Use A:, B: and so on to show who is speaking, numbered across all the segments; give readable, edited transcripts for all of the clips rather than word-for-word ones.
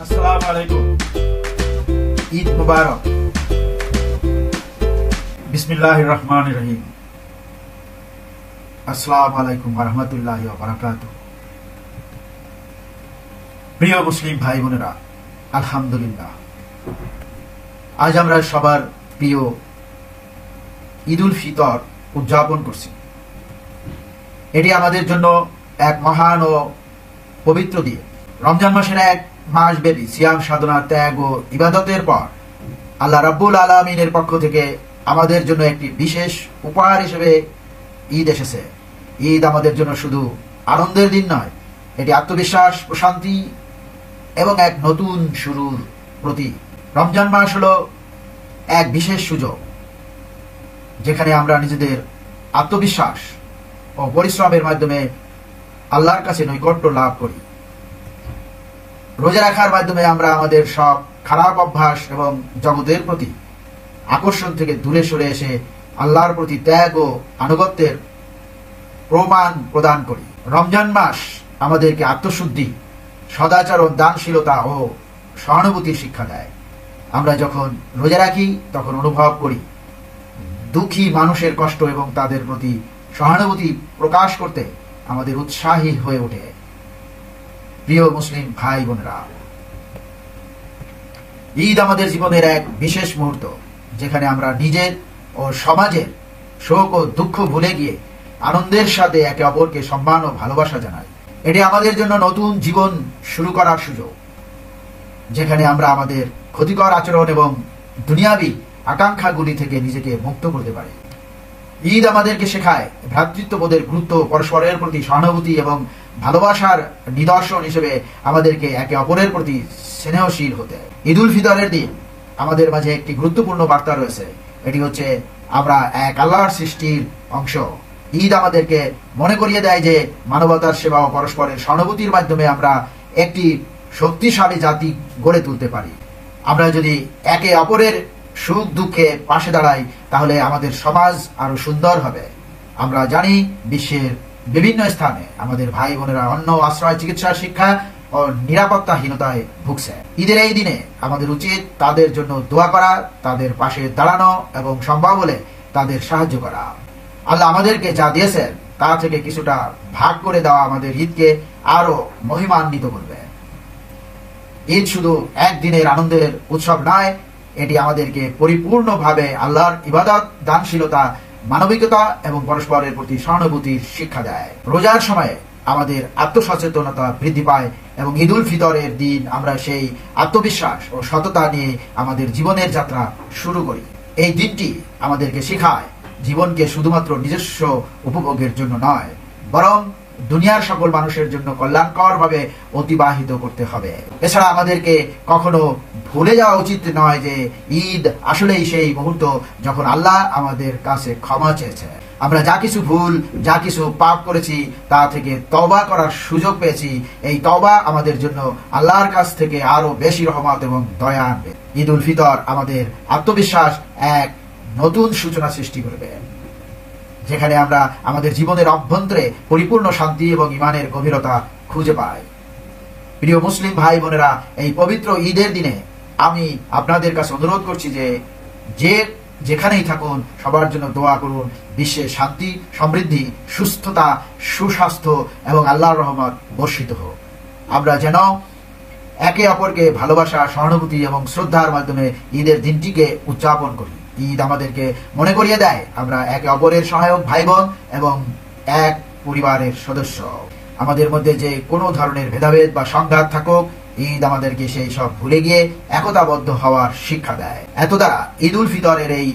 A: আসসালামু আলাইকুম। ঈদ মুবারক। বিসমিল্লাহির রহমানির রহিম। আসসালামু আলাইকুম ওয়া রাহমাতুল্লাহি ওয়া বারাকাতুহু। প্রিয় মুসলিম ভাই বোনেরা, আলহামদুলিল্লাহ, আজ আমরা সবার প্রিয় ঈদ উল ফিতর উদযাপন করছি। এটি আমাদের জন্য এক মহান ও পবিত্র দিন। রমজান মাসের এক মাস ব্যাপী সিয়াম সাধনা, ত্যাগ ও ইবাদতের পর আল্লাহ রাব্বুল আলামিনের পক্ষ থেকে আমাদের জন্য একটি বিশেষ উপহার হিসেবে ঈদ এসেছে। ঈদ আমাদের জন্য শুধু আনন্দের দিন নয়, এটি আত্মবিশ্বাস, প্রশান্তি এবং এক নতুন শুরুর প্রতীক। রমজান মাস হলো এক বিশেষ সুযোগ যেখানে আমরা নিজেদের আত্মবিশ্বাস ও পরিশ্রমের মাধ্যমে আল্লাহর কাছে নৈকট্য লাভ করি। রোজা রাখার মাধ্যমে আমরা আমাদের সব খারাপ অভ্যাস এবং জগতের প্রতি আকর্ষণ থেকে দূরে সরে এসে আল্লাহর প্রতি ত্যাগ ও আনুগত্যের প্রমাণ প্রদান করি। রমজান মাস আমাদেরকে আত্মশুদ্ধি, সদাচরণ, দানশীলতা ও সহানুভূতির শিক্ষা দেয়। আমরা যখন রোজা রাখি তখন অনুভব করি দুঃখী মানুষের কষ্ট এবং তাদের প্রতি সহানুভূতি প্রকাশ করতে আমাদের উৎসাহী হয়ে ওঠে। প্রিয় মুসলিম ভাই বোনেরা, ঈদ আমাদের জীবনের এক বিশেষ মুহূর্ত যেখানে আমরা নিজের ও সমাজের শোক ও দুঃখ ভুলে গিয়ে আনন্দের সাথে একে অপরকে সম্মান ও ভালোবাসা জানাই। এটি আমাদের জন্য নতুন জীবন শুরু করার সুযোগ, যেখানে আমরা আমাদের ক্ষতিকর আচরণ এবং দুনিয়াবী আকাঙ্ক্ষাগুলি থেকে নিজেকে মুক্ত করতে পারি। ঈদ আমাদেরকে শেখায় ভ্রাতৃত্ববোধের গুরুত্ব, পরস্পরের প্রতি সহানুভূতি এবং ভালোবাসার নিদর্শন হিসেবে আমাদেরকে একে অপরের প্রতি স্নেহশীল হতে। ঈদ উল ফিতরের দিন আমাদের মাঝে একটি গুরুত্বপূর্ণ বার্তা রয়েছে। এটি হচ্ছে আমরা এক আল্লাহর সৃষ্টির অংশ। ঈদ আমাদেরকে মনে করিয়ে দেয় যে মানবতার সেবা ও পরস্পরের সহানুভূতির মাধ্যমে আমরা একটি শক্তিশালী জাতি গড়ে তুলতে পারি। আমরা যদি একে অপরের সুখ দুঃখে পাশে দাঁড়াই তাহলে আমাদের সমাজ আরো সুন্দর হবে। আমরা জানি বিশ্বের বিভিন্ন স্থানে আমাদের ভাই বোনেরা অন্ন, আশ্রয়, চিকিৎসা, শিক্ষা ও নিরাপত্তাহীনতায় ভুগছে। ঈদের এই দিনে আমাদের উচিত তাদের জন্য দোয়া করা, তাদের পাশে দাঁড়ানো এবং সম্ভব হলে তাদের সাহায্য করা। আল্লাহ আমাদেরকে যা দিয়েছেন তা থেকে কিছুটা ভাগ করে দেওয়া আমাদের ঈদকে আরো মহিমান্বিত করবে। ঈদ শুধু একদিনের আনন্দের উৎসব নয়, এটি আমাদেরকে পরিপূর্ণভাবে আল্লাহর ইবাদত, দানশীলতা, মানবিকতা এবং পরস্পরের প্রতি সহানুভূতির শিক্ষা দেয়। রোজার সময়ে আমাদের আত্মসচেতনতা বৃদ্ধি পায় এবং ঈদ উল ফিতরের দিন আমরা সেই আত্মবিশ্বাস ও সততা নিয়ে আমাদের জীবনের যাত্রা শুরু করি। এই দিনটি আমাদেরকে শেখায় জীবনকে শুধুমাত্র নিজস্ব উপভোগের জন্য নয়, বরং দুনিয়ার সকল মানুষের জন্য কল্যাণকরভাবে অতিবাহিত করতে হবে। এছাড়া আমাদেরকে কখনো ভুলে যাওয়া উচিত নয় যে ঈদ আসলেই সেই মুহূর্ত যখন আল্লাহ আমাদের কাছে ক্ষমা চেয়েছে। আমরা যা কিছু ভুল, যা কিছু পাপ করেছি তা থেকে তওবা করার সুযোগ পেয়েছি। এই তওবা আমাদের জন্য আল্লাহর কাছ থেকে আরো বেশি রহমত এবং দয়া আনবে। ঈদ উল ফিতর আমাদের আত্মবিশ্বাস এক নতুন সূচনা সৃষ্টি করবে, যেখানে আমরা আমাদের জীবনের অভ্যন্তরে পরিপূর্ণ শান্তি এবং ঈমানের গভীরতা খুঁজে পাই। প্রিয় মুসলিম ভাই বোনেরা, এই পবিত্র ঈদের দিনে আমি আপনাদের কাছে অনুরোধ করছি যে যেখানেই থাকুন সবার জন্য দোয়া করুন। বিশ্বে শান্তি, সমৃদ্ধি, সুস্থতা, সুস্বাস্থ্য এবং আল্লাহর রহমত বর্ষিত হোক। আমরা যেন একে অপরকে ভালোবাসা, সহানুভূতি এবং শ্রদ্ধার মাধ্যমে ঈদের দিনটিকে উদযাপন করি। ঈদ আমাদেরকে মনে করিয়ে দেয় আমরা একে অপরের সহায়ক ভাই বোন এবং এক পরিবারের সদস্য। আমাদের মধ্যে যে কোনো ধরনের ভেদাভেদ বা সংঘাত থাকুক, ঈদ আমাদেরকে সেই সব ভুলে গিয়ে একতাবদ্ধ হওয়ার শিক্ষা দেয়। এত দ্বারা ঈদ উল ফিতরের এই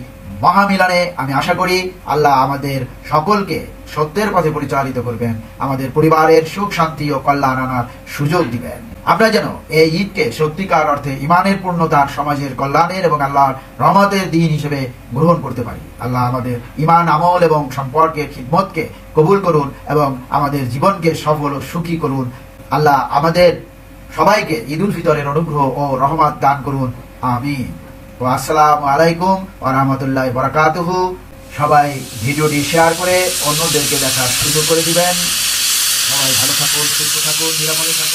A: মহামিলনে আমি আশা করি আল্লাহ আমাদের সকলকে সত্যের পথে পরিচালিত করবেন, আমাদের পরিবারের সুখ, শান্তি ও কল্যাণ আনার সুযোগ দিবেন। আমরা যেন এই ঈদকে সত্যিকার অর্থে ইমানের পূর্ণতার, সমাজের কল্যাণের এবং আল্লাহর রহমতের দিন হিসেবে গ্রহণ করতে পারি। আল্লাহ আমাদের ইমান, আমল এবং সম্পর্কের খিদমতকে কবুল করুন এবং আমাদের জীবনকে সফল ও সুখী করুন। আল্লাহ আমাদের সবাইকে ঈদ উল ফিতরের অনুগ্রহ ও রহমত দান করুন। আমিন। আসসালামু আলাইকুম ওয়া রাহমাতুল্লাহি ওয়া বারাকাতুহু। সবাই ভিডিওটি শেয়ার করে অন্যদেরকে দেখার সুযোগ করে দিবেন। সবাই ভালো থাকুন, সুস্থ থাকুন, নিরাপদে থাকুন।